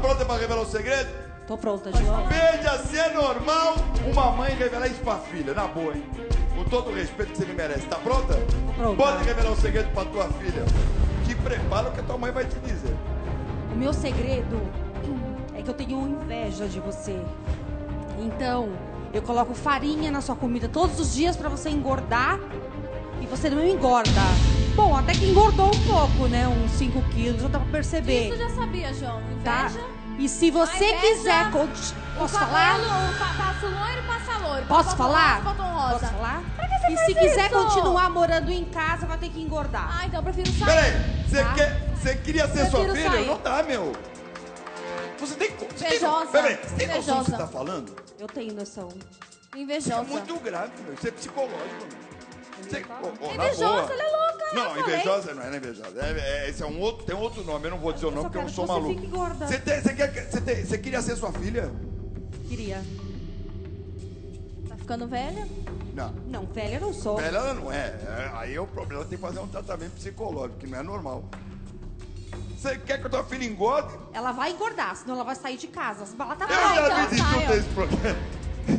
pronta pra revelar o segredo? Tô pronta, João. Veja se é normal uma mãe revelar isso pra filha, na boa, hein? Com todo o respeito que você me merece. Tá pronta? Pronta. Pode revelar o segredo pra tua filha. Te prepara o que a tua mãe vai te dizer. O meu segredo é que eu tenho inveja de você. Então, eu coloco farinha na sua comida todos os dias pra você engordar e você não engorda. Bom, até que engordou um pouco, né? Uns 5 quilos, já dá pra perceber. Isso eu já sabia, João. Tá? Inveja. E se você A inveja, quiser... Posso falar? Passa loiro, passa loiro. Posso Passa falar? Rosa, batom rosa. Posso falar? Pra que você E faz se quiser isso? continuar morando em casa, vai ter que engordar. Ah, então eu prefiro sair. Peraí, você queria ser sua Prefiro filha? sair. Não dá, meu. Você tem... Invejosa. Peraí, você tem noção do que você Invejosa. tá falando? Eu tenho noção. Invejosa. É muito grave, meu. Isso é psicológico, meu. Você, na Invejosa, boa. ela é louca. Não, eu falei. invejosa não é invejosa. Esse é um outro, tem outro nome. Eu não vou dizer o nome porque eu não sou Você maluco. fica engorda. Você queria ser sua filha? Queria. Tá ficando velha? Não. Não, velha eu não sou. Velha ela não é. Aí é o problema, tem que fazer um tratamento psicológico, que não é normal. Você quer que a tua filha engorde? Ela vai engordar, senão ela vai sair de casa. Ela tá Eu já então vi de tudo saio. nesse programa.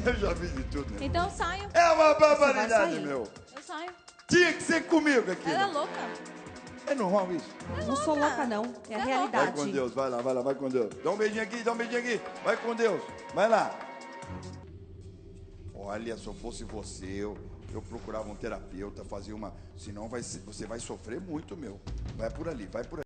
Eu já vi de tudo, né? Então eu saio. É uma Você vai barbaridade, sair. meu. Eu saio. Tinha que ser comigo aqui. Ela é louca. É normal isso? Eu não sou louca, não. É a Você é realidade. Vai com Deus, vai lá, vai com Deus. Dá um beijinho aqui, dá um beijinho aqui. Vai com Deus, vai lá. Olha, se eu fosse você, eu procurava um terapeuta, fazia uma... Senão você vai sofrer muito, meu. Vai por ali, vai por ali.